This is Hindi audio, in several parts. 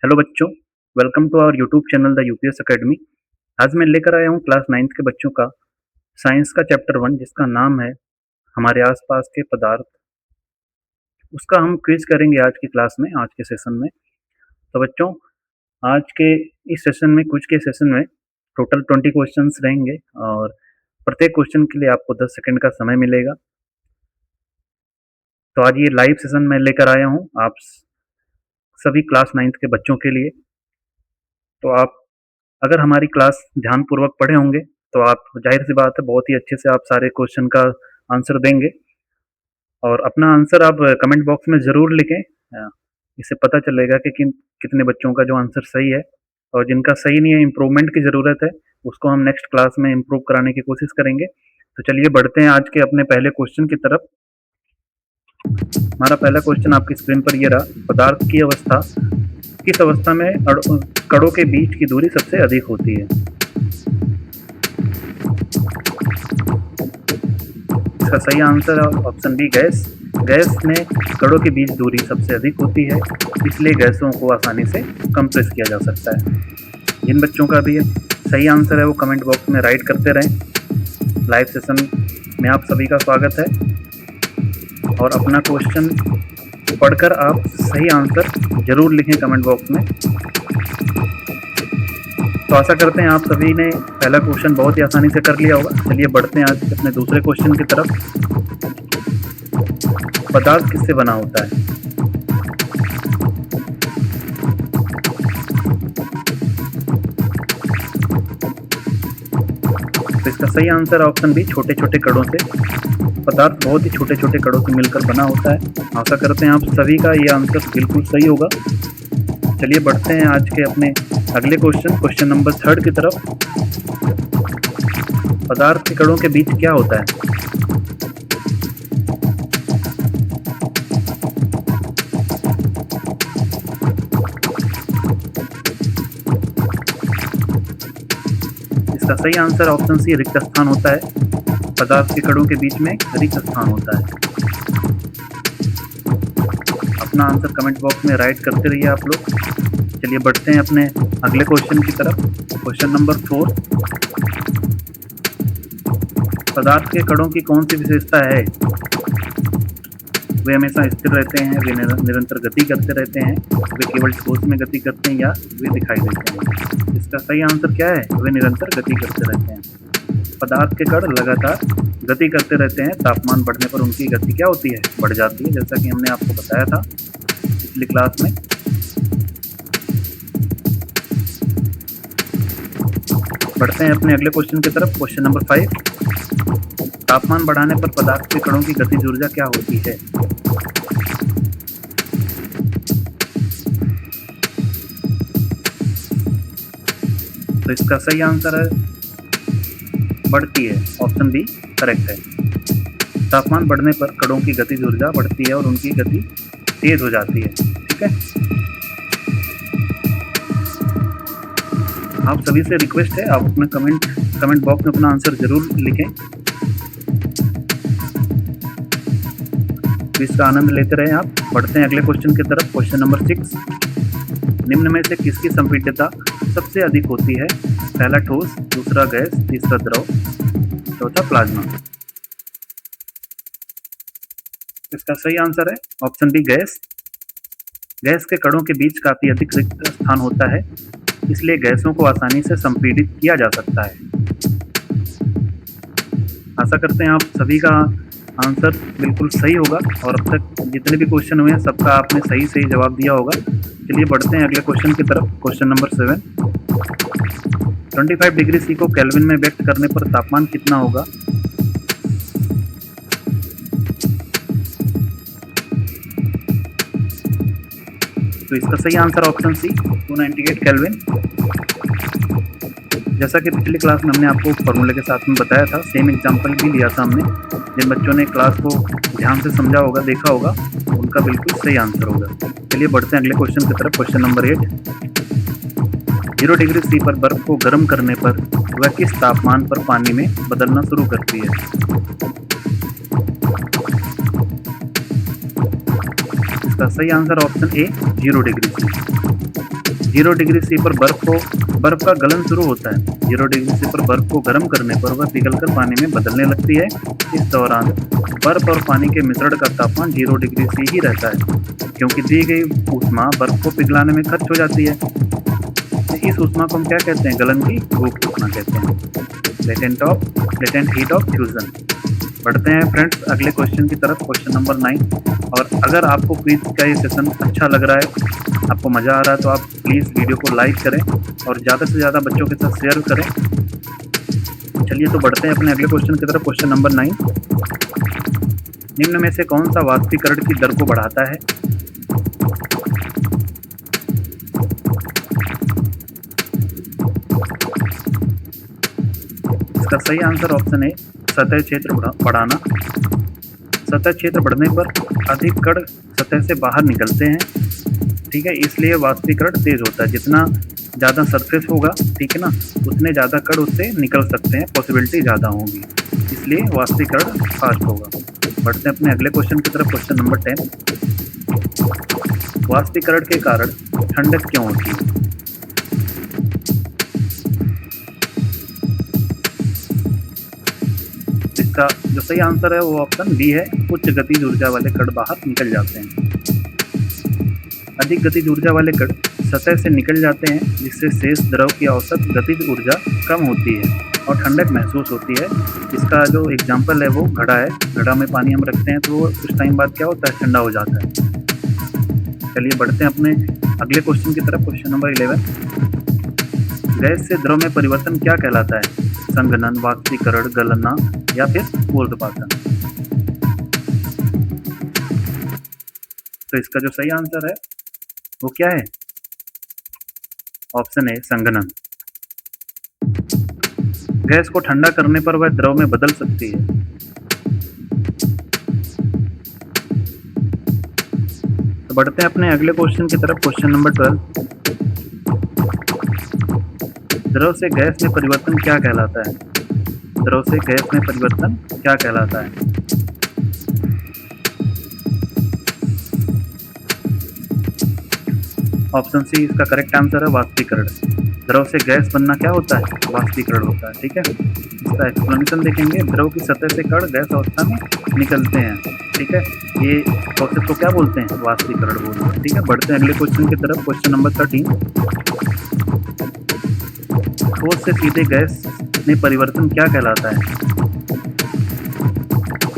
हेलो बच्चों, welcome to our YouTube channel the UPS Academy. आज मैं लेकर आया हूँ क्लास 9th के बच्चों का साइंस का चैप्टर 1 जिसका नाम है हमारे आसपास के पदार्थ। उसका हम क्विज करेंगे आज की क्लास में, आज के सेशन में। तो बच्चों, आज के इस सेशन में, कुछ के सेशन में टोटल 20 क्वेश्चंस रहेंगे और प्रत्येक क्वेश्चन के लिए आपको 10 सेकंड का समय मिलेगा। तो आज ये लाइव सेशन मैं लेकर आया हूँ आप सभी क्लास 9th के बच्चों के लिए। तो आप अगर हमारी क्लास ध्यानपूर्वक पढ़े होंगे तो आप, जाहिर सी बात है, बहुत ही अच्छे से आप सारे क्वेश्चन का आंसर देंगे और अपना आंसर आप कमेंट बॉक्स में ज़रूर लिखें। इससे पता चलेगा कि कितने बच्चों का जो आंसर सही है, और जिनका सही नहीं है, इम्प्रूवमेंट की ज़रूरत है, उसको हम नेक्स्ट क्लास में इम्प्रूव कराने की कोशिश करेंगे। तो चलिए बढ़ते हैं आज के अपने पहले क्वेश्चन की तरफ। हमारा पहला क्वेश्चन आपकी स्क्रीन पर ये रहा। पदार्थ की अवस्था, किस अवस्था में कणों के बीच की दूरी सबसे अधिक होती है? इसका सही आंसर है ऑप्शन बी, गैस। गैस में कणों के बीच दूरी सबसे अधिक होती है, इसलिए गैसों को आसानी से कंप्रेस किया जा सकता है। जिन बच्चों का भी सही आंसर है वो कमेंट बॉक्स में राइट करते रहें। लाइव सेशन में आप सभी का स्वागत है और अपना क्वेश्चन पढ़कर आप सही आंसर जरूर लिखें कमेंट बॉक्स में। तो आशा करते हैं आप सभी ने पहला क्वेश्चन बहुत ही आसानी से कर लिया होगा। चलिए बढ़ते हैं आज अपने दूसरे क्वेश्चन की तरफ। पदार्थ किससे बना होता है? तो इसका सही आंसर ऑप्शन बी, छोटे छोटे कणों से। पदार्थ बहुत ही छोटे छोटे कणों से मिलकर बना होता है। आशा करते हैं आप सभी का ये आंसर बिल्कुल सही होगा। चलिए बढ़ते हैं आज के अपने अगले क्वेश्चन नंबर 3 की तरफ। पदार्थ के कणों के बीच क्या होता है? इसका सही आंसर ऑप्शन सी, रिक्त स्थान होता है। पदार्थ के कणों के बीच में रिक्त स्थान होता है। अपना आंसर कमेंट बॉक्स में राइट करते रहिए आप लोग। चलिए बढ़ते हैं अपने अगले क्वेश्चन की तरफ। Question number 4। पदार्थ के कणों की कौन सी विशेषता है? वे हमेशा स्थिर रहते हैं, वे निरंतर गति करते रहते हैं, वे केवल ठोस में गति करते हैं, या वे दिखाई देते हैं? इसका सही आंसर क्या है? वे निरंतर गति करते रहते हैं। पदार्थ के कण लगातार गति करते रहते हैं। तापमान बढ़ने पर उनकी गति क्या होती है? बढ़ जाती है, जैसा कि हमने आपको बताया था पिछली क्लास में। बढ़ते हैं अपने अगले क्वेश्चन की तरफ। Question number 5। तापमान बढ़ाने पर पदार्थ के कणों की गतिज ऊर्जा क्या होती है? तो इसका सही आंसर है बढ़ती है, ऑप्शन बी करेक्ट है। तापमान बढ़ने पर कणों की गतिज ऊर्जा बढ़ती है और उनकी गति तेज हो जाती है। ठीक है, आप सभी से रिक्वेस्ट है, आप अपना कमेंट बॉक्स में अपना आंसर जरूर लिखें। तो इसका आनंद लेते रहें आप। बढ़ते हैं अगले क्वेश्चन की तरफ। Question number 6। निम्न में से किसकी संपीड्यता सबसे अधिक होती है? पहला ठोस, दूसरा गैस, तीसरा द्रव, चौथा प्लाज्मा। इसका सही आंसर है ऑप्शन बी, गैस। गैस के कणों के बीच काफी अधिक रिक्त स्थान होता है, इसलिए गैसों को आसानी से संपीड़ित किया जा सकता है। आशा करते हैं आप सभी का आंसर बिल्कुल सही होगा और अब तक जितने भी क्वेश्चन हुए हैं सबका आपने सही जवाब दिया होगा। चलिए बढ़ते हैं अगले क्वेश्चन की तरफ। Question number 7। 25 डिग्री सी को केल्विन में व्यक्त करने पर तापमान कितना होगा? तो इसका सही आंसर ऑप्शन सी, 298 केल्विन। जैसा कि पिछली क्लास में हमने आपको फॉर्मूले के साथ में बताया था, सेम एग्जांपल भी लिया था हमने। जिन बच्चों ने क्लास को ध्यान से समझा होगा, देखा होगा, उनका बिल्कुल सही आंसर होगा। चलिए बढ़ते हैं अगले क्वेश्चन की तरफ। Question number 8। 0 डिग्री सी पर बर्फ को गर्म करने पर वह किस तापमान पर पानी में बदलना शुरू करती है? इसका सही answer option A, 0 degree C. 0 degree C पर बर्फ का गलन शुरू होता है। 0 डिग्री सी पर बर्फ को गर्म करने पर वह पिघलकर पानी में बदलने लगती है। इस दौरान बर्फ और पानी के मिश्रण का तापमान 0 डिग्री सी ही रहता है, क्योंकि दी गई ऊष्मा बर्फ को पिघलाने में खर्च हो जाती है। इस ऊष्मा को हम क्या कहते हैं? गलन की गुप्त ऊष्मा कहते हैं, लेटेंट हीट ऑफ फ्यूजन। बढ़ते हैं फ्रेंड्स अगले क्वेश्चन की तरफ, क्वेश्चन नंबर 9। और अगर आपको क्विज का ये सेशन अच्छा लग रहा है, आपको मज़ा आ रहा है, तो आप प्लीज़ वीडियो को लाइक करें और ज़्यादा से ज़्यादा बच्चों के साथ शेयर करें। चलिए तो बढ़ते हैं अपने अगले क्वेश्चन की तरफ, क्वेश्चन नंबर 9। निम्न में से कौन सा वाष्पीकरण की दर को बढ़ाता है? इसका सही आंसर ऑप्शन है सतह क्षेत्र बढ़ाना। सतह क्षेत्र बढ़ने पर अधिक कण सतह से बाहर निकलते हैं, ठीक है, इसलिए वाष्पीकरण तेज होता है। जितना ज़्यादा सरफेस होगा, ठीक है ना, उतने ज़्यादा कण उससे निकल सकते हैं, पॉसिबिलिटी ज़्यादा होगी, इसलिए वाष्पीकरण फास्ट होगा। बढ़ते हैं अपने अगले क्वेश्चन की तरफ, क्वेश्चन नंबर 10। वाष्पीकरण के कारण ठंडक क्यों होती है? इसका जो सही आंसर है वो ऑप्शन बी है, उच्च गतिज ऊर्जा वाले कण बाहर निकल जाते हैं। अधिक गतिज ऊर्जा वाले कण सतह से निकल जाते हैं, जिससे शेष द्रव की औसत गतिज ऊर्जा कम होती है और ठंडक महसूस होती है। इसका जो एग्जाम्पल है वो घड़ा है। घड़ा में पानी हम रखते हैं तो वो कुछ टाइम बाद क्या होता है? ठंडा हो जाता है। चलिए बढ़ते हैं अपने अगले क्वेश्चन की तरफ, क्वेश्चन नंबर 11। गैस से द्रव में परिवर्तन क्या कहलाता है? संघनन, वाष्पीकरण, गलना या फिर ऊर्ध्वपातन? तो इसका जो सही आंसर है वो क्या है? ऑप्शन ए संघनन। गैस को ठंडा करने पर वह द्रव में बदल सकती है। तो बढ़ते हैं अपने अगले क्वेश्चन की तरफ, क्वेश्चन नंबर 12। द्रव से गैस में परिवर्तन क्या कहलाता है? द्रव से गैस में परिवर्तन क्या कहलाता है? ऑप्शन सी इसका करेक्ट आंसर है वाष्पीकरण। द्रव से गैस बनना क्या होता है? वाष्पीकरण होता है, ठीक है। इसका एक्सप्लेनेशन देखेंगे। द्रव की सतह से कण गैस अवस्था में निकलते हैं, ठीक है, ये प्रोसेस को क्या बोलते हैं? वाष्पीकरण बोलते हैं, ठीक है। बढ़ते हैं अगले क्वेश्चन की तरफ, क्वेश्चन नंबर 13। ठोस से सीधे गैस में परिवर्तन क्या कहलाता है?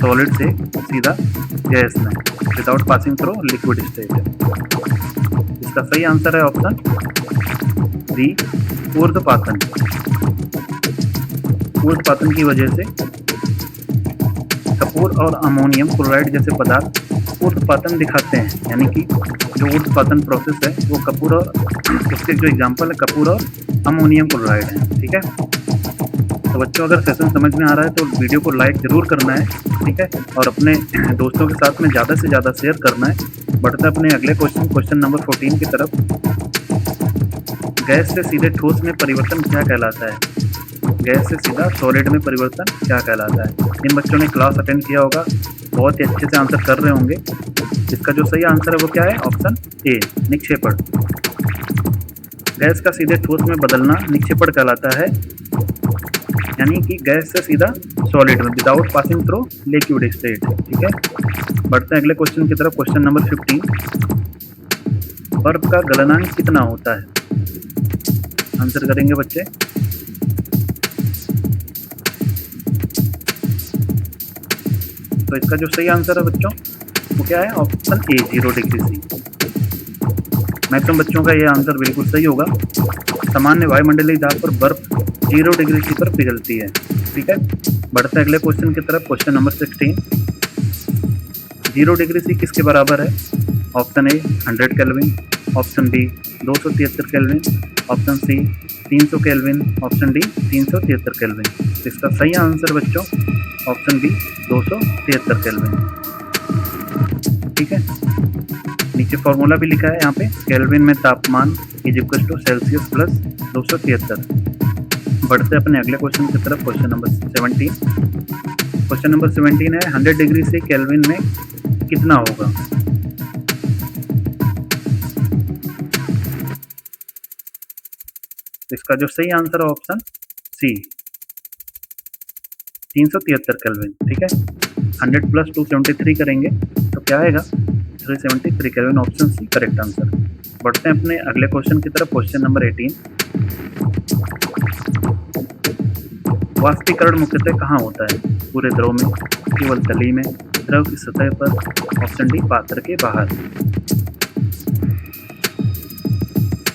सॉलिड से सीधा गैस में, without passing through liquid state. इसका सही आंसर है ऑप्शन बी, ऊर्ध्वपातन। ऊर्ध्वपातन की वजह से कपूर और अमोनियम क्लोराइड जैसे पदार्थ ऊर्ध्वपातन दिखाते हैं, यानी कि जो ऊर्ध्वपातन प्रोसेस है वो कपूर और उसके जो एग्जाम्पल है कपूर और अमोनियम क्लोराइड है, ठीक है। तो बच्चों अगर सेशन समझ में आ रहा है तो वीडियो को लाइक ज़रूर करना है, ठीक है, और अपने दोस्तों के साथ में ज़्यादा से ज़्यादा शेयर करना है। बढ़ते अपने अगले क्वेश्चन, क्वेश्चन नंबर 14 की तरफ। गैस से सीधे ठोस में परिवर्तन क्या कहलाता है? गैस से सीधा सॉलिड में परिवर्तन क्या कहलाता है? जिन बच्चों ने क्लास अटेंड किया होगा बहुत ही अच्छे से आंसर कर रहे होंगे। इसका जो सही आंसर है वो क्या है? ऑप्शन ए, निक्षेपण। गैस का सीधे ठोस में बदलना निक्षेपण कहलाता है, यानी कि गैस से सीधा सॉलिड में, without passing through liquid state, ठीक है। बढ़ते हैं अगले क्वेश्चन की तरफ, क्वेश्चन नंबर 15। बर्फ का गलनांक कितना होता है? आंसर करेंगे बच्चे। तो इसका जो सही आंसर है बच्चों वो क्या है? Option A, 0 degree C. Maximum बच्चों का ये आंसर बिल्कुल सही होगा। सामान्य वायुमंडलीय दाब पर बर्फ 0 डिग्री सी पर पिघलती है, ठीक है। बढ़ते अगले क्वेश्चन की तरफ, क्वेश्चन नंबर 16। 0 डिग्री सी किसके बराबर है? Option A 100 kelvin, option B 273 kelvin, option C 300 kelvin, option D 373 kelvin. इसका सही आंसर बच्चों ऑप्शन बी 273 केल्विन, ठीक है। नीचे फॉर्मूला भी लिखा है यहाँ पे, केल्विन में तापमान is equal to Celsius plus 273। बढ़ते अपने अगले क्वेश्चन की तरफ, क्वेश्चन नंबर 17। क्वेश्चन नंबर 17 है 100 डिग्री से केल्विन में कितना होगा? इसका जो सही आंसर है ऑप्शन सी 373 केल्विन। ठीक है, 100 प्लस 273 करेंगे तो क्या आएगा 373 kelvin. Option C correct answer. बढ़ते हैं अपने अगले क्वेश्चन की तरफ। क्वेश्चन नंबर 18, वाष्पीकरण मुख्यतः कहाँ होता है? पूरे द्रव में, केवल तली में, द्रव की सतह पर? ऑप्शन डी पात्र के बाहर।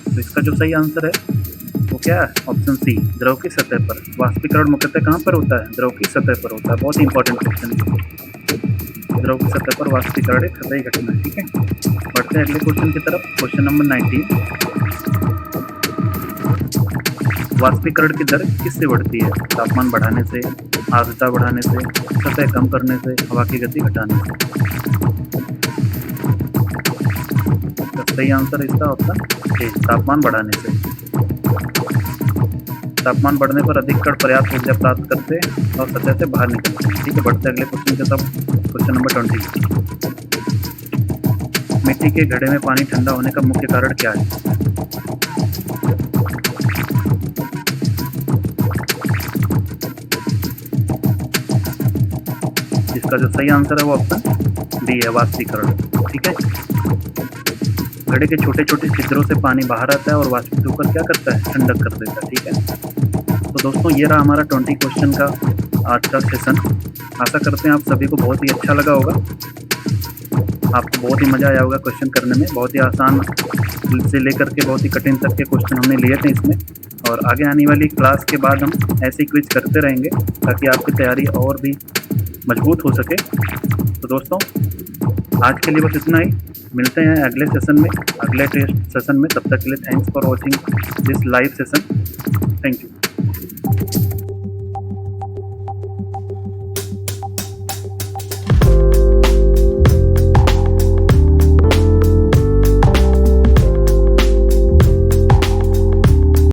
तो इसका जो सही आंसर है वो क्या है? ऑप्शन सी द्रव की सतह पर। वाष्पीकरण मुख्यतः कहाँ पर होता है? द्रव की सतह पर होता है। बहुत ही इंपॉर्टेंट क्वेश्चन है। द्रव की सतह पर वाष्पीकरण एक सतही घटना है। ठीक है, बढ़ते हैं अगले क्वेश्चन की तरफ। क्वेश्चन नंबर 19, वाष्पीकरण की दर किससे बढ़ती है? तापमान बढ़ाने से, आर्द्रता बढ़ाने से, सतह कम करने से, हवा की गति घटाने से? तो सही आंसर है इसका ऑप्शन ए तापमान बढ़ाने से। तापमान बढ़ने पर अधिकतर पर्याप्त ऊर्जा प्राप्त करते हैं और सतह से बाहर निकलते हैं। ठीक है, बढ़ते अगले क्वेश्चन के तरफ। क्वेश्चन नंबर 20, मिट्टी के घड़े में पानी ठंडा होने का मुख्य कारण क्या है? इसका जो सही आंसर है वो ऑप्शन डी है वाष्पीकरण। ठीक है, घड़े के छोटे छोटे छिद्रों से पानी बाहर आता है और वाष्पित होकर क्या करता है? ठंडक कर देता है। ठीक है, तो दोस्तों ये रहा हमारा 20 क्वेश्चन का आज का सेशन। आशा करते हैं आप सभी को बहुत ही अच्छा लगा होगा, आपको बहुत ही मज़ा आया होगा क्वेश्चन करने में। बहुत ही आसान से लेकर के बहुत ही कठिन तक के क्वेश्चन हमने लिए थे इसमें, और आगे आने वाली क्लास के बाद हम ऐसे क्विज करते रहेंगे ताकि आपकी तैयारी और भी मजबूत हो सके। तो दोस्तों आज के लिए बस इतना ही। मिलते हैं अगले सेशन में, अगले टेस्ट सेशन में। तब तक के लिए thanks for watching this live session. Thank you.